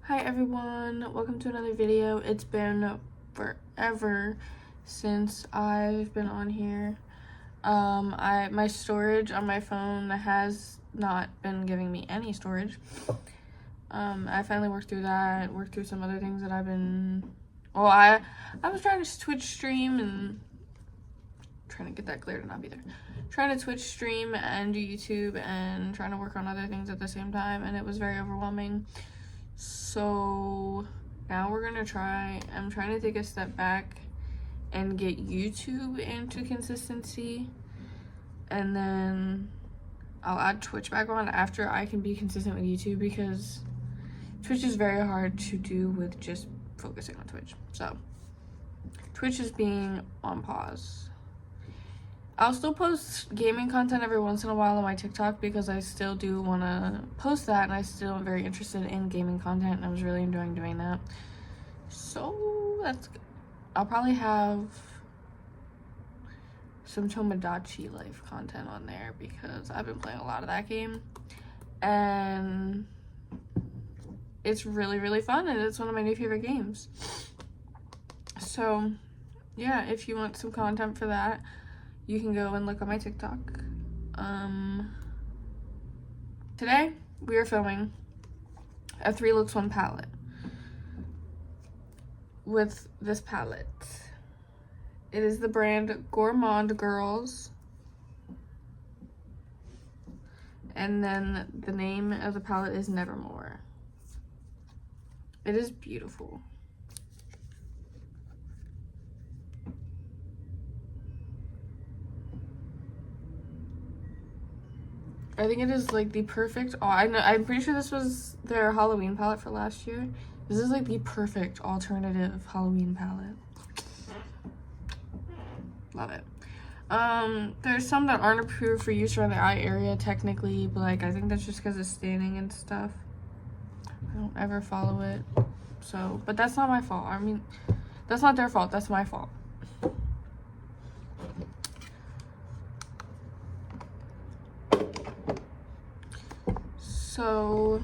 Hi everyone, welcome to another video. It's been forever since I've been on here. My storage on my phone has not been giving me any storage. I finally worked through that, worked through some other things that I was trying to Twitch stream and trying to get that clear to not be there. Trying to Twitch stream and do YouTube and trying to work on other things at the same time, and it was very overwhelming. So now I'm trying to take a step back and get YouTube into consistency, and then I'll add Twitch back on after I can be consistent with YouTube, because Twitch is very hard to do with just focusing on Twitch. So Twitch is being on pause. I'll still post gaming content every once in a while on my TikTok, because I still do want to post that, and I still am very interested in gaming content, and I was really enjoying doing that. So that's good. I'll probably have some Tomodachi Life content on there, because I've been playing a lot of that game, and it's really, really fun, and it's one of my new favorite games. So yeah, if you want some content for that, you can go and look on my TikTok. Today we are filming a 3 looks 1 palette with this palette. It is the brand Gourmande Girls, and then the name of the palette is Nevermore. It is beautiful. I think it is like the perfect, I'm pretty sure this was their Halloween palette for last year. This is like the perfect alternative Halloween palette. Love it. There's some that aren't approved for use around the eye area technically, but like I think that's just because it's staining and stuff. I don't ever follow it. So, but that's not my fault. I mean, that's not their fault, that's my fault. So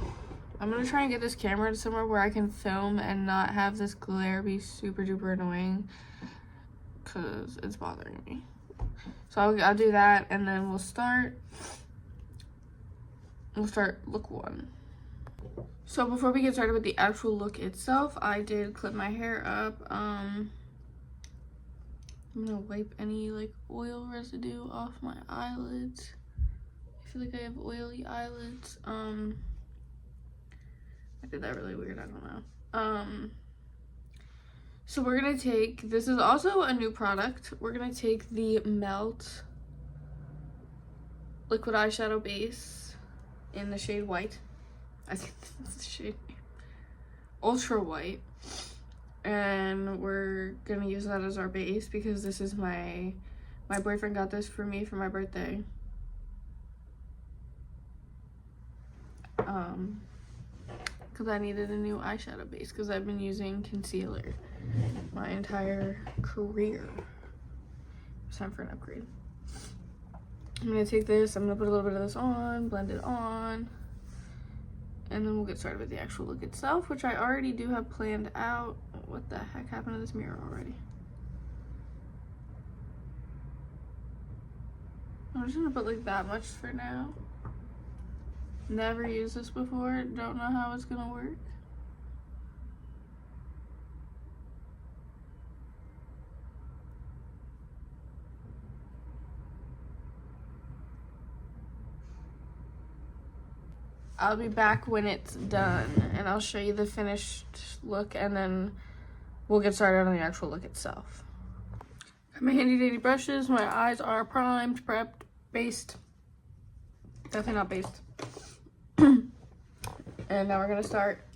I'm gonna try and get this camera to somewhere where I can film and not have this glare be super duper annoying, because it's bothering me. So I'll do that, and then we'll start look 1. So before we get started with the actual look itself, I did clip my hair up. I'm gonna wipe any like oil residue off my eyelids. I feel like I have oily eyelids. I did that really weird, I don't know. So we're gonna take, this is also a new product. We're gonna take the Melt liquid eyeshadow base in the shade white. I think that's the shade name. Ultra white. And we're gonna use that as our base, because this is my boyfriend got this for me for my birthday. Because I needed a new eyeshadow base, because I've been using concealer my entire career. It's time for an upgrade. I'm gonna take this, I'm gonna put a little bit of this on, blend it on, and then we'll get started with the actual look itself, which I already do have planned out. What the heck happened to this mirror already? I'm just gonna put like that much for now. Never used this before, don't know how it's gonna work. I'll be back when it's done, and I'll show you the finished look, and then we'll get started on the actual look itself. Got my handy dandy brushes, my eyes are primed, prepped, based. Definitely not based. And now we're gonna start.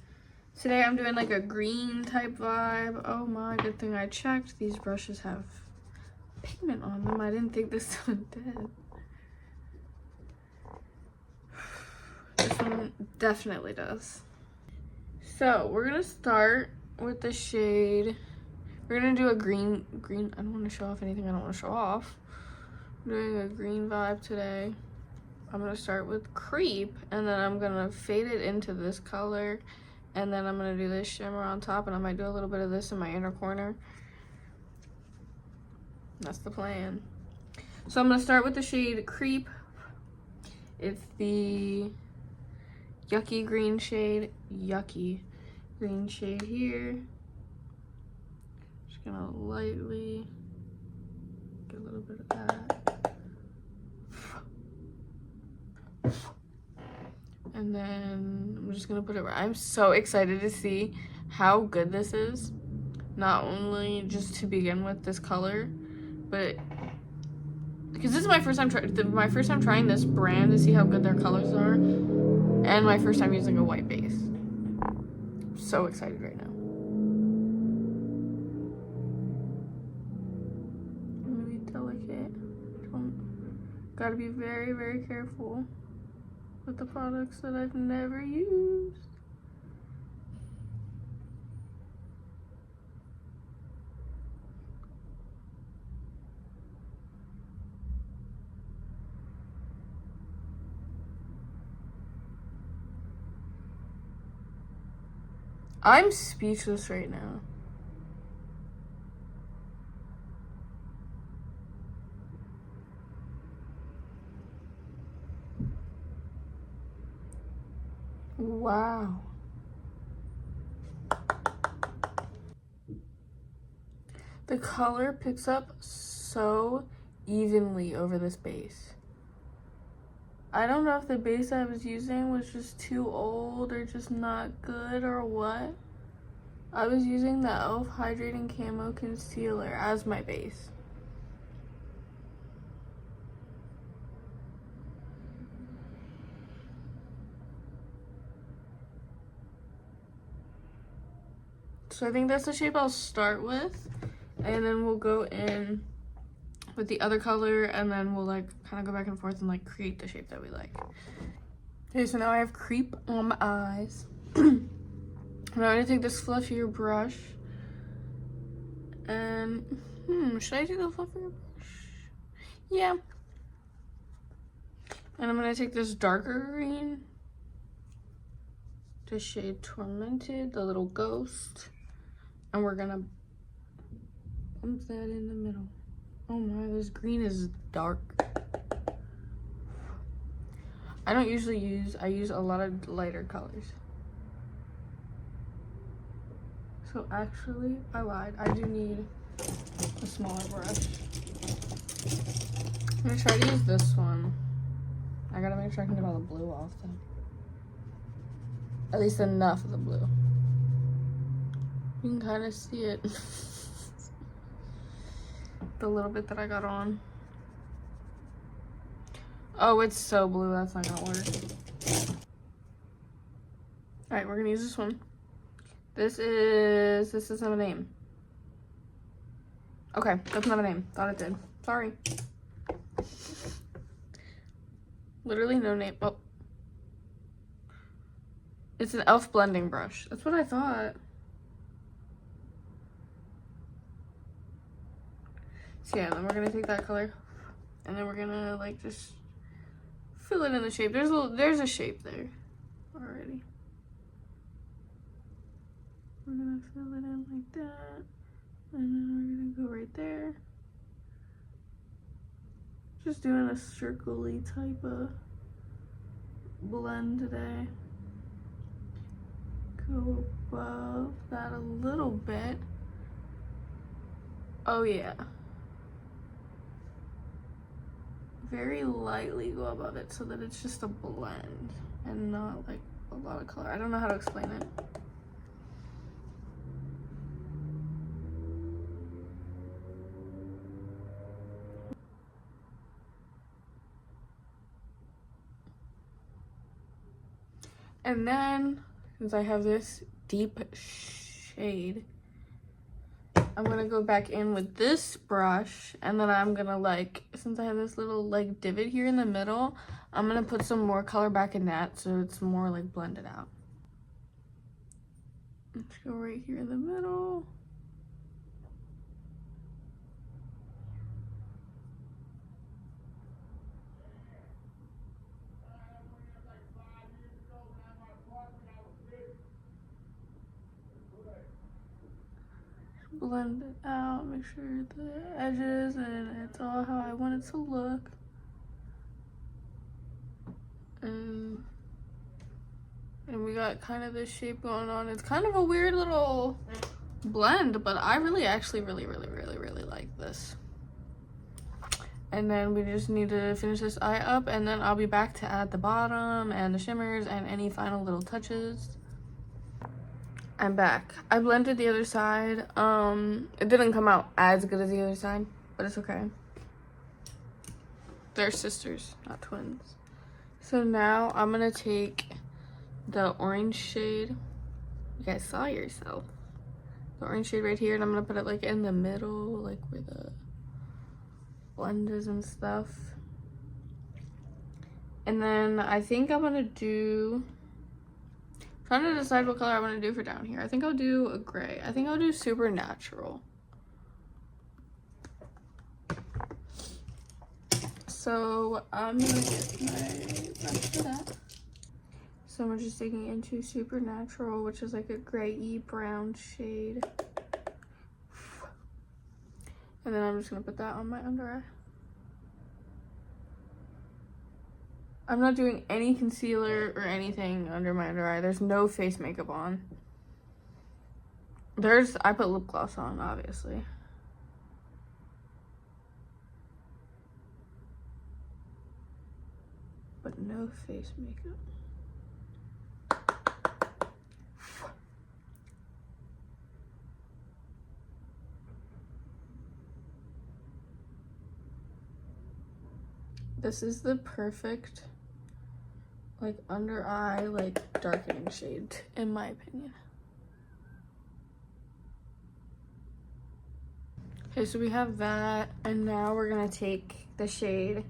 Today I'm doing like a green type vibe. Oh my, good thing I checked. These brushes have pigment on them. I didn't think this one did. This one definitely does. So we're gonna start with the shade. We're gonna do a green. I don't want to show off anything I don't want to show off. I'm doing a green vibe today. I'm gonna start with Creep, and then I'm gonna fade it into this color And then I'm gonna do this shimmer on top, and I might do a little bit of this in my inner corner. That's the plan. So I'm gonna start with the shade Creep. It's the yucky green shade here. Just gonna lightly get a little bit of that. And then I'm just gonna put it right. I'm so excited to see how good this is. Not only just to begin with this color, but because this is my first time trying this brand to see how good their colors are, and my first time using a white base. I'm so excited right now. I'm gonna be delicate. Gotta be very, very careful with the products that I've never used. I'm speechless right now. Wow. The color picks up so evenly over this base. I don't know if the base I was using was just too old or just not good or what. I was using the e.l.f. Hydrating Camo Concealer as my base. So I think that's the shape I'll start with, and then we'll go in with the other color, and then we'll like kind of go back and forth and like create the shape that we like. Okay, so now I have Creep on my eyes. I'm gonna take this fluffier brush, and should I do the fluffier brush? Yeah. And I'm gonna take this darker green, the shade Tormented, the little ghost, and we're gonna bump that in the middle. Oh my, this green is dark. I don't usually I use a lot of lighter colors. So actually, I lied. I do need a smaller brush. I'm gonna try to use this one. I gotta make sure I can get all the blue off though. At least enough of the blue. You can kind of see it. The little bit that I got on. Oh, it's so blue, that's not gonna work. Alright, we're gonna use this one. This doesn't have a name. Okay, doesn't have a name. Thought it did. Sorry. Literally no name. Oh. It's an e.l.f. blending brush. That's what I thought. So yeah, then we're gonna take that color, and then we're gonna like just fill it in the shape. There's a shape there already. We're gonna fill it in like that, and then we're gonna go right there. Just doing a circle-y type of blend today. Go above that a little bit. Oh yeah. Very lightly go above it so that it's just a blend and not like a lot of color. I don't know how to explain it. And then, since I have this deep shade, I'm gonna go back in with this brush, and then I'm gonna like, since I have this little like divot here in the middle, I'm gonna put some more color back in that so it's more like blended out. Let's go right here in the middle. blend it out, make sure the edges and it's all how I want it to look. And we got kind of this shape going on. It's kind of a weird little blend, but I really actually really like this. And then we just need to finish this eye up, and then I'll be back to add the bottom and the shimmers and any final little touches. I'm back. I blended the other side. It didn't come out as good as the other side, but it's okay. They're sisters, not twins. So now I'm gonna take the orange shade. You guys saw yourself. The orange shade right here, and I'm gonna put it like in the middle, like where the blend is and stuff. And then I think I'm gonna do, trying to decide what color I want to do for down here. I think I'll do a gray. I think I'll do Supernatural. So I'm gonna get my brush for that. So I'm just taking into Supernatural, which is like a gray-y brown shade. And then I'm just gonna put that on my under eye. I'm not doing any concealer or anything under my under eye. There's no face makeup on. I put lip gloss on, obviously. But no face makeup. This is the perfect, like, under eye, like, darkening shade, in my opinion. Okay, so we have that, and now we're gonna take the shade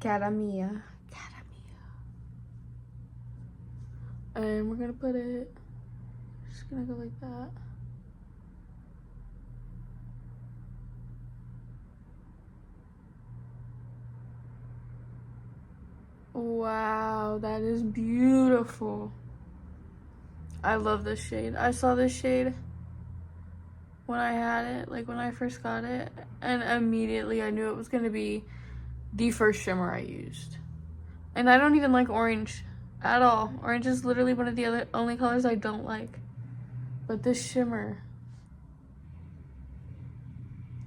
Cara Mia. And we're gonna put it, just gonna go like that. Wow, that is beautiful. I love this shade. I saw this shade when I had it, like when I first got it, and immediately I knew it was gonna be the first shimmer I used. And I don't even like orange at all. Orange is literally one of the only colors I don't like. But this shimmer,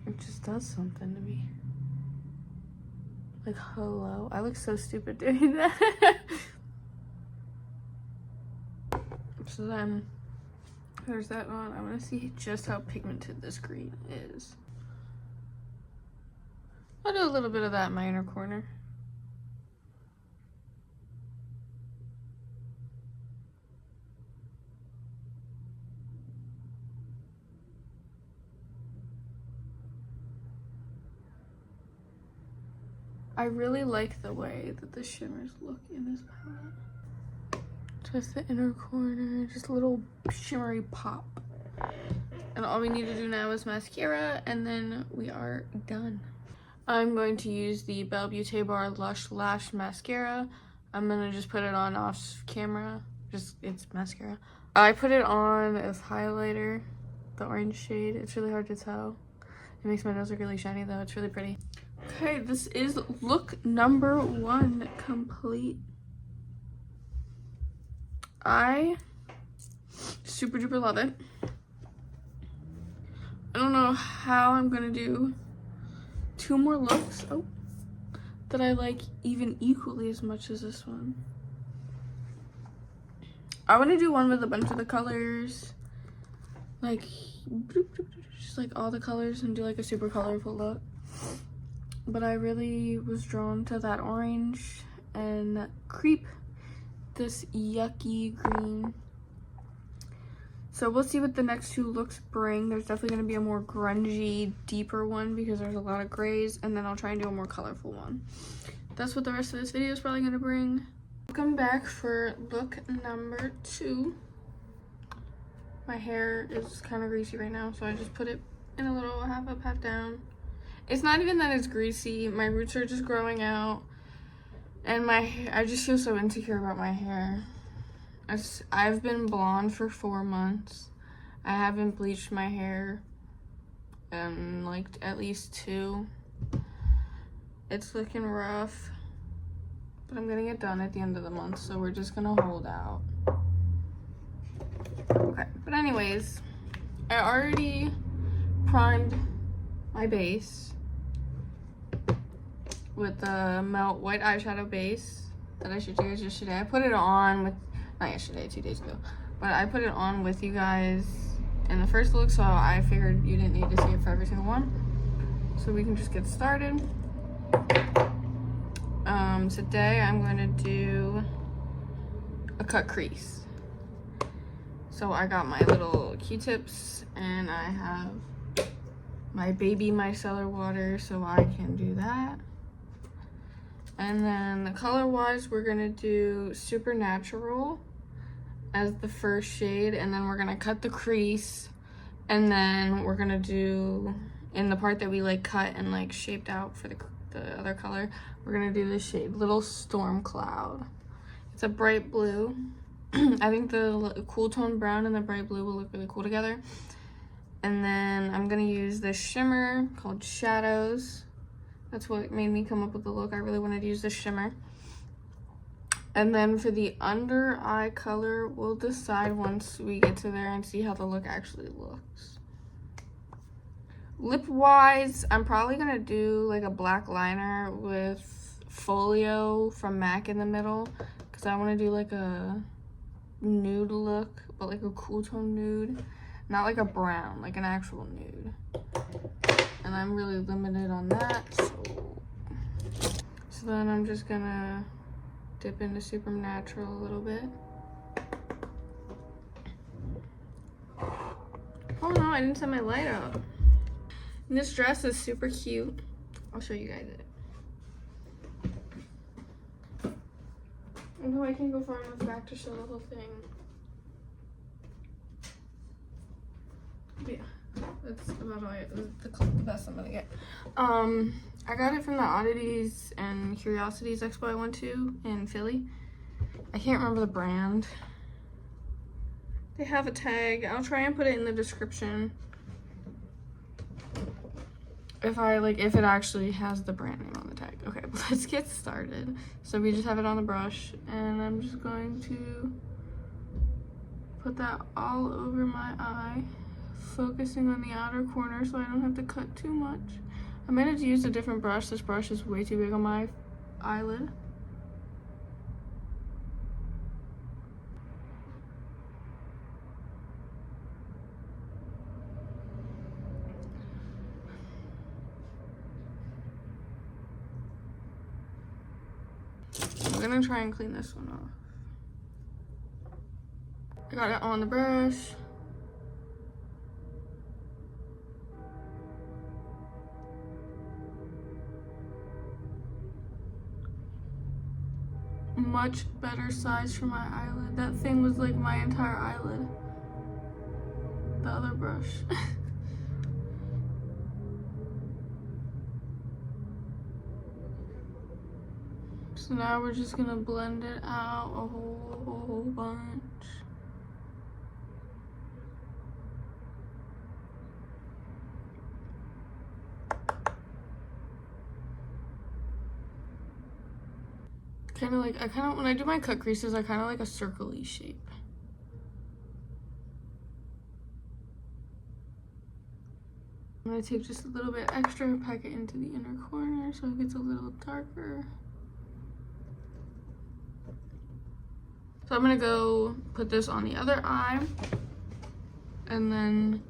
it just does something to me. Like, hello. I look so stupid doing that. So then, there's that on. I want to see just how pigmented this green is. I'll do a little bit of that in my inner corner. I really like the way that the shimmers look in this palette. Just the inner corner, just a little shimmery pop. And all we need to do now is mascara, and then we are done. I'm going to use the Belle Beauté Bar Lush Lash Mascara. I'm gonna just put it on off camera. It's mascara. I put it on as highlighter, the orange shade. It's really hard to tell. It makes my nose look really shiny though. It's really pretty. Okay, this is look number 1 complete. I super duper love it. I don't know how I'm gonna do 2 more looks that I like even equally as much as this one. I want to do one with a bunch of the colors, like just like all the colors, and do like a super colorful look. But I really was drawn to that orange and creep this yucky green. So we'll see what the next 2 looks bring. There's definitely going to be a more grungy, deeper one because there's a lot of grays, and then I'll try and do a more colorful one. That's what the rest of this video is probably going to bring. Welcome back for look number 2. My hair is kind of greasy right now, so I just put it in a little half up, half down. It's not even that it's greasy. My roots are just growing out. And I just feel so insecure about my hair. I've been blonde for 4 months. I haven't bleached my hair in like at least 2. It's looking rough, but I'm getting it done at the end of the month, so we're just gonna hold out. Okay, but anyways, I already primed my base with the Melt White Eyeshadow Base that I showed you guys yesterday. I put it on with, not yesterday, 2 days ago, but I put it on with you guys in the first look, so I figured you didn't need to see it for every single one. So we can just get started. Today I'm going to do a cut crease. So I got my little Q-tips and I have my baby micellar water, so I can do that. And then color wise, we're gonna do Supernatural as the first shade, and then we're gonna cut the crease, and then we're gonna do, in the part that we like cut and like shaped out for the other color, we're gonna do this shade, Little Storm Cloud. It's a bright blue. I think the cool tone brown and the bright blue will look really cool together. And then I'm gonna use this shimmer called Shadows. That's what made me come up with the look. I really wanted to use this shimmer. And then for the under eye color, we'll decide once we get to there and see how the look actually looks. Lip wise, I'm probably gonna do like a black liner with Folio from MAC in the middle, because I want to do like a nude look, but like a cool tone nude, not like a brown, like an actual nude. And I'm really limited on that, so then I'm just gonna dip into Supernatural a little bit. Oh no, I didn't set my light up. And this dress is super cute. I'll show you guys it. Although I can go far enough back to show the whole thing. But yeah, that's about all the best I'm gonna get. I got it from the Oddities and Curiosities Expo I went to in Philly. I can't remember the brand. They have a tag. I'll try and put it in the description. If it actually has the brand name on the tag. Okay, but let's get started. So we just have it on the brush, and I'm just going to put that all over my eye, focusing on the outer corner so I don't have to cut too much. I might have to use a different brush. This brush is way too big on my eyelid. I'm gonna try and clean this one off. I got it on the brush. Much better size for my eyelid. That thing was like my entire eyelid. The other brush. So now we're just gonna blend it out a whole bunch. When I do my cut creases, I kind of like a circle-y shape. I'm gonna take just a little bit extra and pack it into the inner corner so it gets a little darker. So I'm gonna go put this on the other eye, and then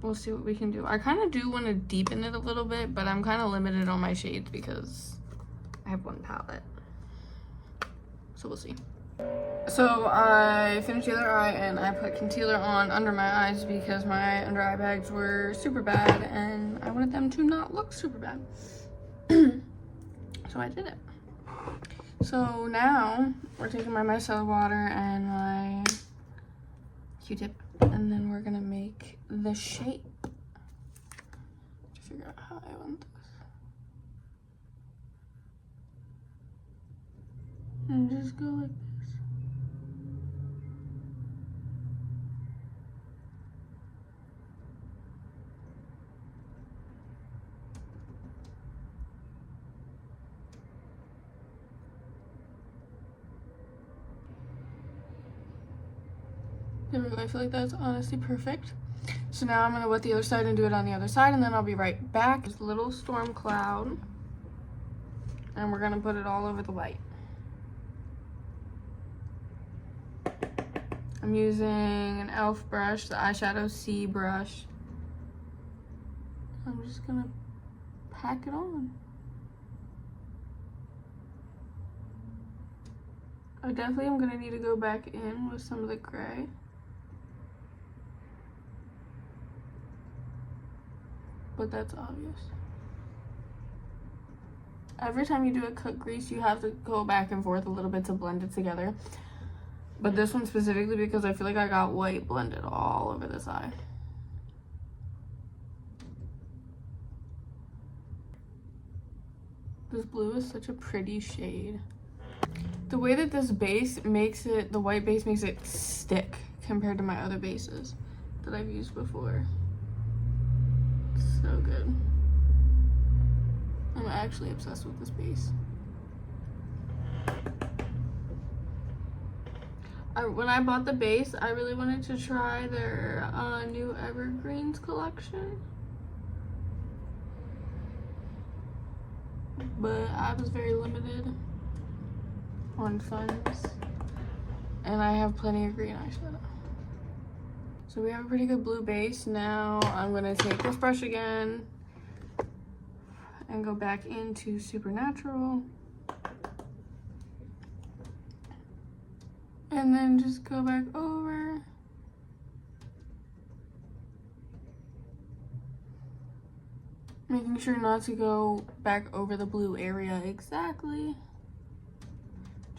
we'll see what we can do. I kind of do want to deepen it a little bit, but I'm kind of limited on my shades because I have one palette. So we'll see. So I finished the other eye and I put concealer on under my eyes because my under eye bags were super bad and I wanted them to not look super bad. So I did it. So now we're taking my micellar water and my Q-tip, and then we're gonna make the shape. To figure out how I want this. And just go like this. There we go. I feel like that's honestly perfect. So now I'm going to wet the other side and do it on the other side, and then I'll be right back. This little storm cloud, and we're going to put it all over the white. I'm using an e.l.f. brush, the eyeshadow C brush. I'm just going to pack it on. I definitely am going to need to go back in with some of the gray. But that's obvious. Every time you do a cut crease, you have to go back and forth a little bit to blend it together. But this one specifically, because I feel like I got white blended all over this eye. This blue is such a pretty shade. The way that this base makes it, the white base makes it stick compared to my other bases that I've used before. So good. I'm actually obsessed with this base. When I bought the base, I really wanted to try their new Evergreens collection. But I was very limited on funds. And I have plenty of green eyeshadow. So we have a pretty good blue base. Now I'm gonna take this brush again and go back into Supernatural. And then just go back over. Making sure not to go back over the blue area exactly.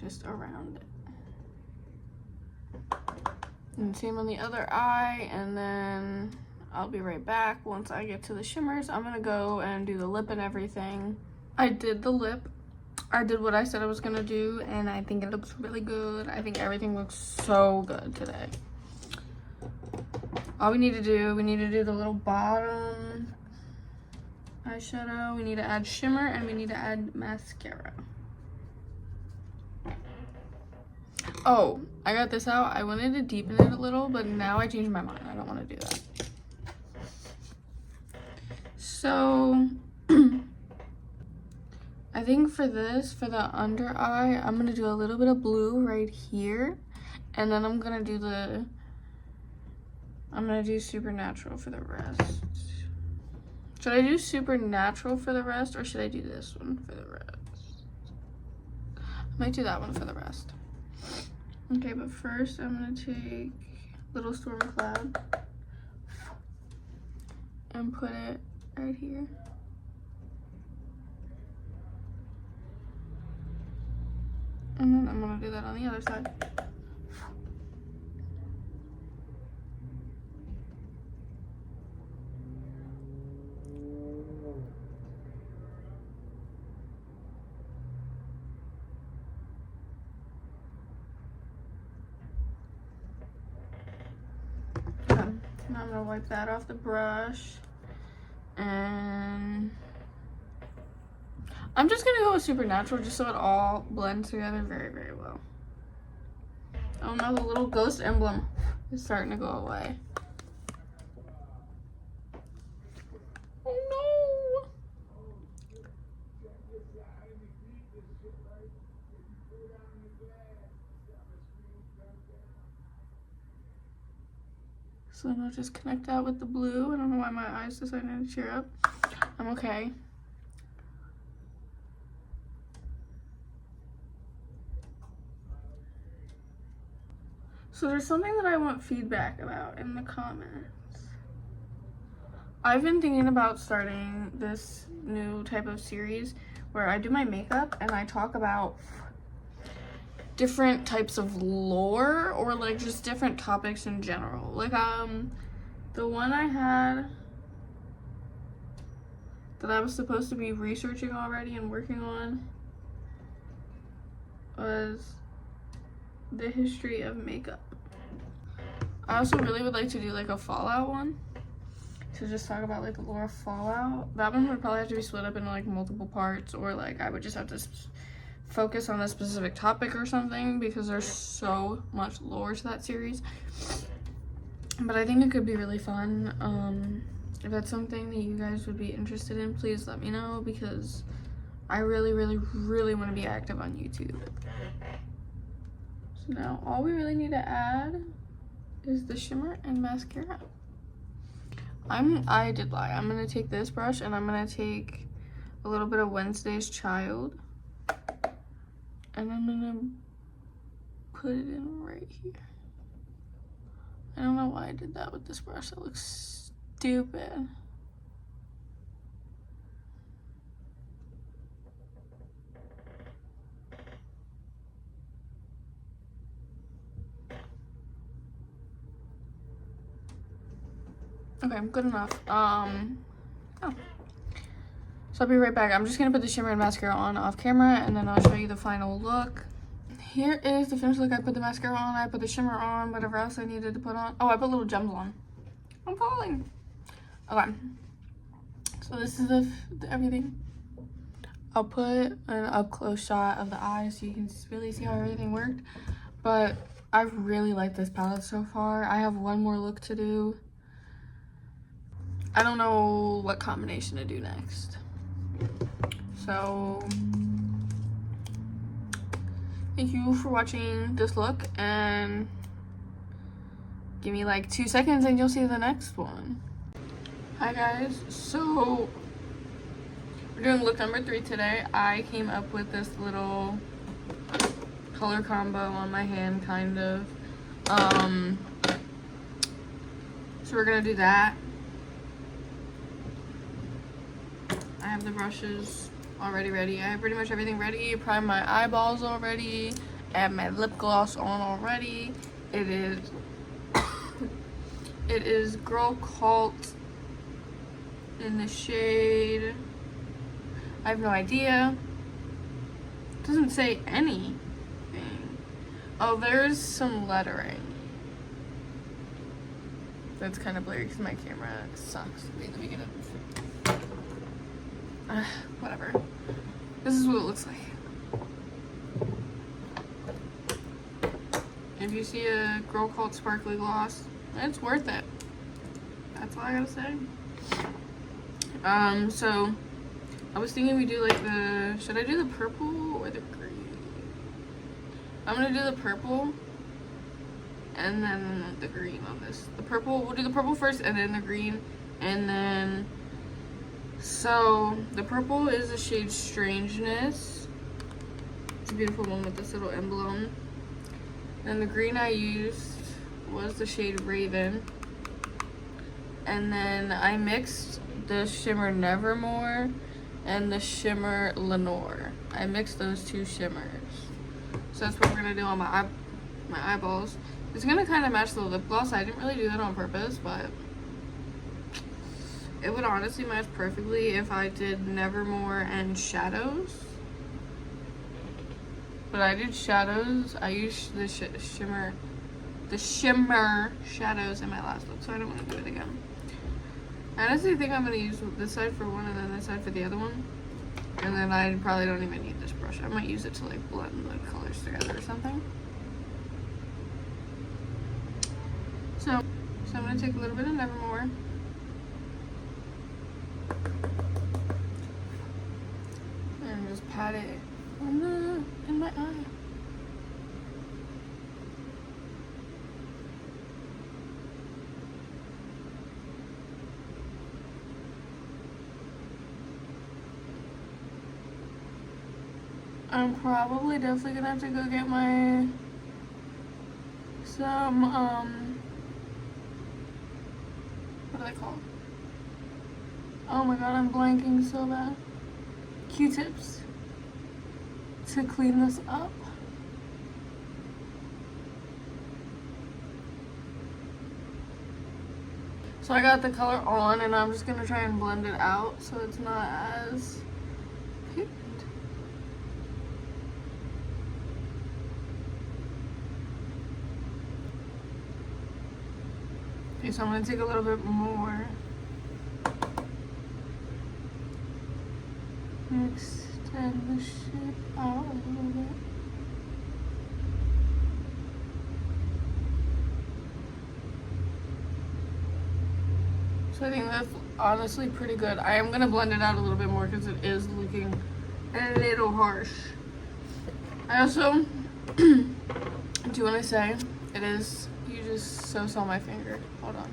Just around it. And same on the other eye, and then I'll be right back. Once I get to the shimmers, I'm gonna go and do the lip and everything. I did the lip. I did what I said I was gonna do, and I think it looks really good. I think everything looks so good today. All we need to do the little bottom eyeshadow. We need to add shimmer, and we need to add mascara. Oh, I got this out. I wanted to deepen it a little, but now I changed my mind. I don't want to do that. So, I think for this, for the under eye, I'm going to do a little bit of blue right here. And then I'm going to do Supernatural for the rest. Should I do Supernatural for the rest, or should I do this one for the rest? I might do that one for the rest. Okay, but first I'm gonna take Little Storm Cloud and put it right here. And then I'm gonna do that on the other side. Now I'm gonna wipe that off the brush, and I'm just gonna go with Supernatural just so it all blends together very, very well. Oh no, the little ghost emblem is starting to go away. Oh no! So then I'll just connect that with the blue. I don't know why my eyes decided to cheer up. I'm okay. So there's something that I want feedback about in the comments. I've been thinking about starting this new type of series where I do my makeup and I talk about different types of lore, or like just different topics in general. Like the one I had that I was supposed to be researching already and working on was the history of makeup. I also really would like to do like a Fallout one, to just talk about like the lore of Fallout. That one would probably have to be split up into like multiple parts, or like I would just have to focus on a specific topic or something, because there's so much lore to that series. But I think it could be really fun. If that's something that you guys would be interested in, please let me know, because I really, really, really want to be active on YouTube. So now all we really need to add is the shimmer and mascara. I did lie. I'm gonna take this brush and I'm gonna take a little bit of Wednesday's Child, and I'm gonna put it in right here. I don't know why I did that with this brush. That looks stupid. Okay, good enough. Oh. So I'll be right back. I'm just gonna put the shimmer and mascara on off camera, and then I'll show you the final look. Here is the finished look. I put the mascara on, I put the shimmer on, whatever else I needed to put on. Oh, I put little gems on. I'm falling. Okay. So this is everything. I'll put an up-close shot of the eyes so you can really see how everything worked. But I really like this palette so far. I have one more look to do. I don't know what combination to do next. So thank you for watching this look, and give me like 2 seconds and you'll see the next one. Hi guys, so we're doing look number 3 today. I came up with this little color combo on my hand, kind of. So we're gonna do that. I have the brushes already ready. I have pretty much everything ready. I primed my eyeballs already. I have my lip gloss on already. It is it is Girl Cult in the shade, I have no idea. It doesn't say anything. Oh, there's some lettering. That's kind of blurry because my camera sucks. Wait, let me get it. Whatever. This is what it looks like. If you see a Girl Cult sparkly gloss, it's worth it. That's all I gotta say. So I was thinking we do like should I do the purple or the green? I'm gonna do the purple and then the green on this. We'll do the purple first and then the green, and then so the purple is the shade Strangeness. It's a beautiful one with this little emblem. And the green I used was the shade Raven. And then I mixed the shimmer Nevermore and the shimmer Lenore. I mixed those two shimmers. So that's what we're gonna do on my eyeballs. It's gonna kind of match the lip gloss. I didn't really do that on purpose, but it would honestly match perfectly if I did Nevermore and shadows. But I did shadows. I used the shimmer shadows in my last look, so I don't want to do it again. I honestly think I'm gonna use this side for one and then this side for the other one. And then I probably don't even need this brush. I might use it to like blend the colors together or something. So I'm gonna take a little bit of Nevermore. And just pat it in my eye. I'm probably definitely gonna have to go get some what are they called? Oh my god, I'm blanking so bad. Q-tips to clean this up. So I got the color on and I'm just gonna try and blend it out so it's not as pigmented. Okay, so I'm gonna take a little bit more. Extend the shape out a little bit. So I think that's honestly pretty good. I am gonna blend it out a little bit more because it is looking a little harsh. I also do want to say it is, you just so saw my finger. Hold on.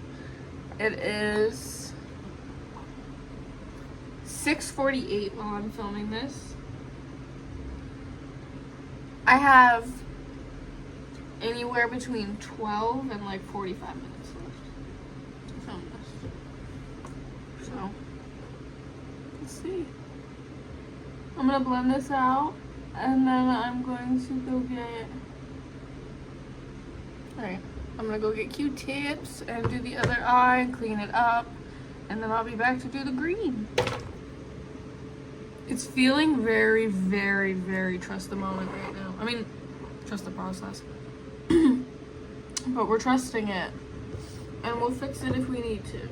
It is 6:48 while I'm filming this. I have anywhere between 12 and like 45 minutes left to film this. So, let's see. I'm gonna blend this out and then I'm going to go get, alright, I'm gonna go get Q-tips and do the other eye and clean it up, and then I'll be back to do the green. It's feeling very, very, very trust the moment right now. I mean, trust the process. But we're trusting it. And we'll fix it if we need to.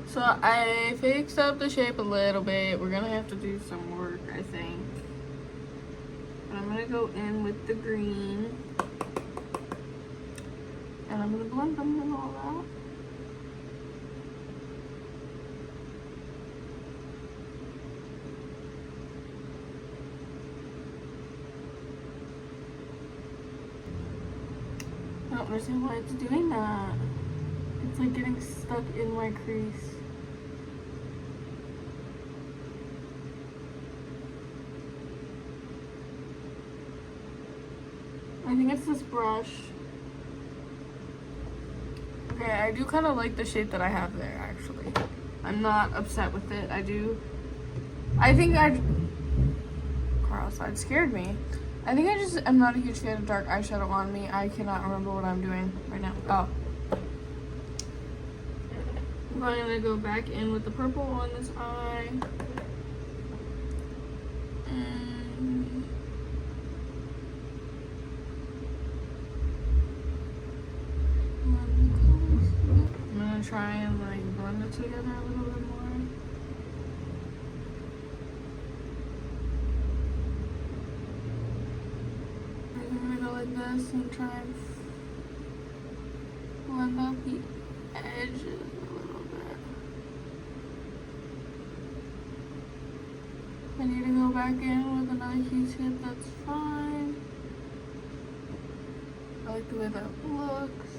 So I fixed up the shape a little bit. We're gonna have to do some work, I think. But I'm gonna go in with the green. And I'm gonna blend them and all that. I don't understand why it's doing that. It's like getting stuck in my crease. I think it's this brush. Okay, I do kind of like the shape that I have there, actually. I'm not upset with it. Carlos, that scared me. I think I just am not a huge fan of dark eyeshadow on me. I cannot remember what I'm doing right now. Oh. I'm going to go back in with the purple on this eye. I'm going to try and like blend it together a little bit more. Like this and try and blend out the edges a little bit. I need to go back in with another Q-tip, that's fine. I like the way that looks.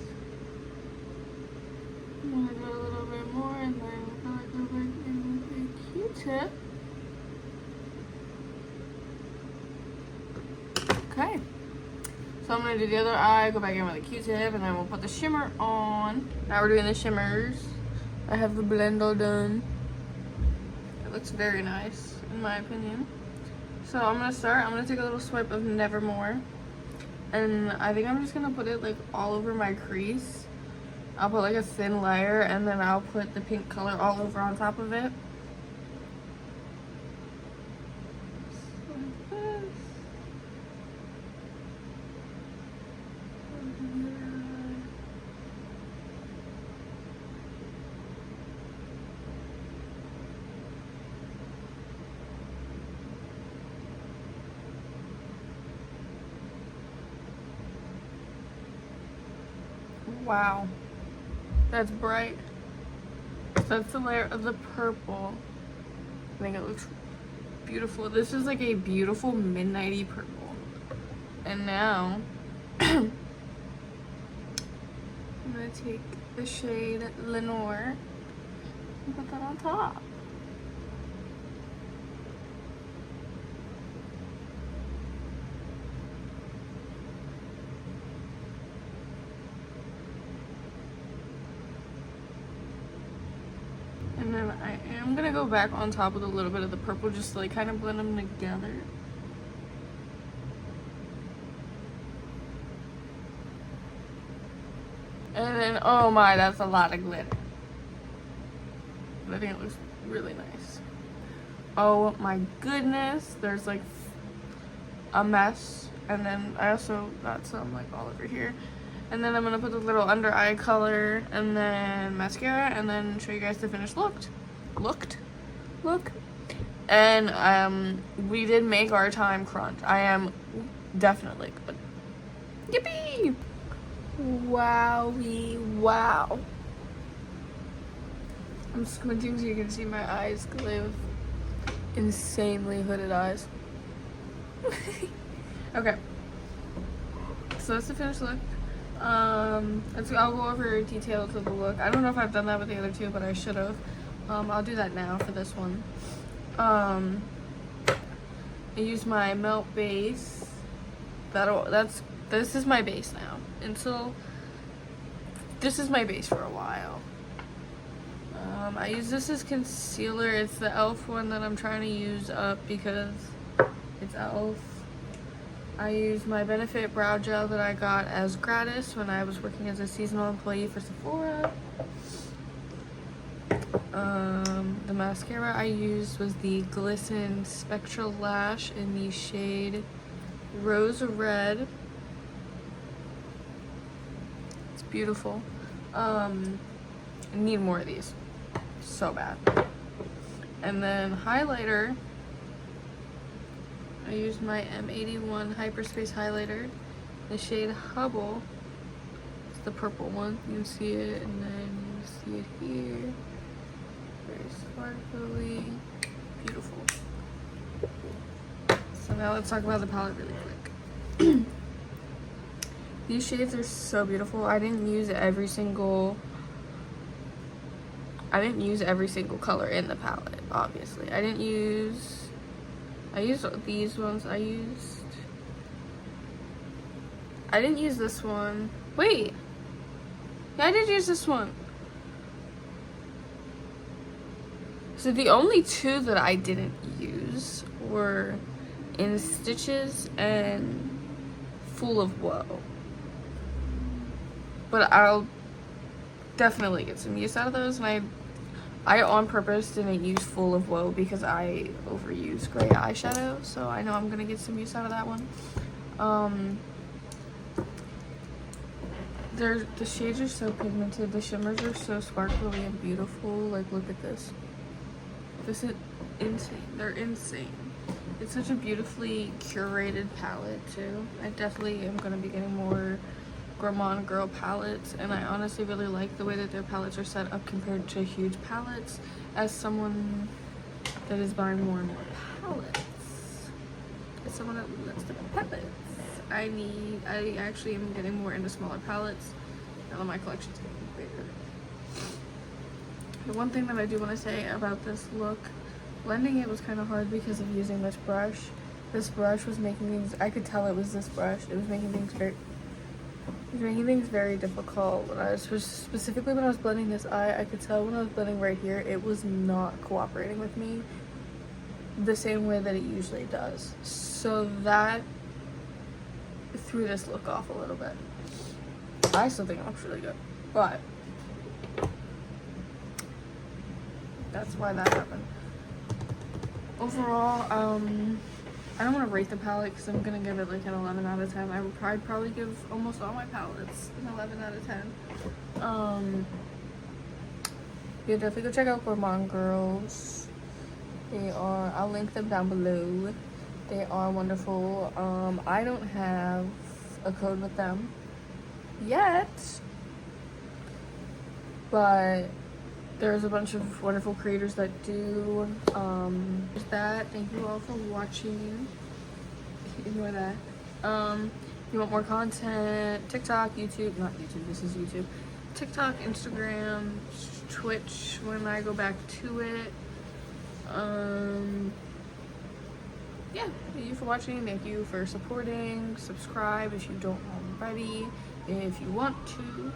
I'm gonna do a little bit more and then I'm gonna go back in with a Q-tip. Okay. So I'm going to do the other eye, go back in with a Q-tip, and then we'll put the shimmer on. Now we're doing the shimmers. I have the blend all done. It looks very nice, in my opinion. So I'm going to start. I'm going to take a little swipe of Nevermore. And I think I'm just going to put it like all over my crease. I'll put like a thin layer, and then I'll put the pink color all over on top of it. Wow, that's bright. That's the layer of the purple. I think it looks beautiful. This is like a beautiful midnighty purple. And now I'm gonna take the shade Lenore and put that on top. And then I am gonna go back on top with a little bit of the purple just to like kind of blend them together. And then, oh my, that's a lot of glitter. But I think it looks really nice. Oh my goodness, there's like a mess. And then I also got some like all over here. And then I'm gonna put the little under eye color and then mascara and then show you guys the finished look. And we did make our time crunch. I am definitely good. Yippee! Wowie wow. I'm squinting so you can see my eyes because I have insanely hooded eyes. Okay. So that's the finished look. I'll go over details of the look. I don't know if I've done that with the other two, but I should have. I'll do that now for this one. I use my melt base. This is my base now. Until this is my base for a while. I use this as concealer. It's the e.l.f. one that I'm trying to use up because it's e.l.f. I use my Benefit brow gel that I got as gratis when I was working as a seasonal employee for Sephora. The mascara I used was the Glisten Spectral Lash in the shade Rose Red. It's beautiful. I need more of these. So bad. And then highlighter, I used my M81 Hyperspace highlighter, the shade Hubble. It's the purple one. You can see it, and then you see it here. Very sparkly, beautiful. So now let's talk about the palette really quick. These shades are so beautiful. I didn't use every single color in the palette, obviously. I used these ones. I didn't use this one. Wait. Yeah, I did use this one. So the only two that I didn't use were In Stitches and Full of Woe. But I'll definitely get some use out of those, and I on purpose didn't use Full of Woe because I overused gray eyeshadow, so I know I'm gonna get some use out of that one. The shades are so pigmented, the shimmers are so sparkly and beautiful. Like, look at this. This is insane. They're insane. It's such a beautifully curated palette too. I definitely am gonna be getting more Gourmande girl palettes, and I honestly really like the way that their palettes are set up compared to huge palettes. As someone that is buying more and more palettes, as someone that loves the palettes, I actually am getting more into smaller palettes now that my collection's getting bigger. The one thing that I do want to say about this look, blending it was kind of hard because of using this brush. This brush was making things, I could tell it was this brush. It was making things very difficult. Specifically when I was blending this eye, I could tell when I was blending right here, it was not cooperating with me the same way that it usually does. So that threw this look off a little bit. I still think it looks really good, but that's why that happened. Overall, I don't want to rate the palette because I'm going to give it like an 11 out of 10. I would probably give almost all my palettes an 11 out of 10. Yeah, definitely go check out Gourmande Girls. I'll link them down below. They are wonderful. I don't have a code with them yet, but there's a bunch of wonderful creators that do. There's that. Thank you all for watching. Enjoy that. If you want more content, TikTok, YouTube, not YouTube, this is YouTube. TikTok, Instagram, Twitch when I go back to it. Yeah, thank you for watching. Thank you for supporting. Subscribe if you don't already. If you want to.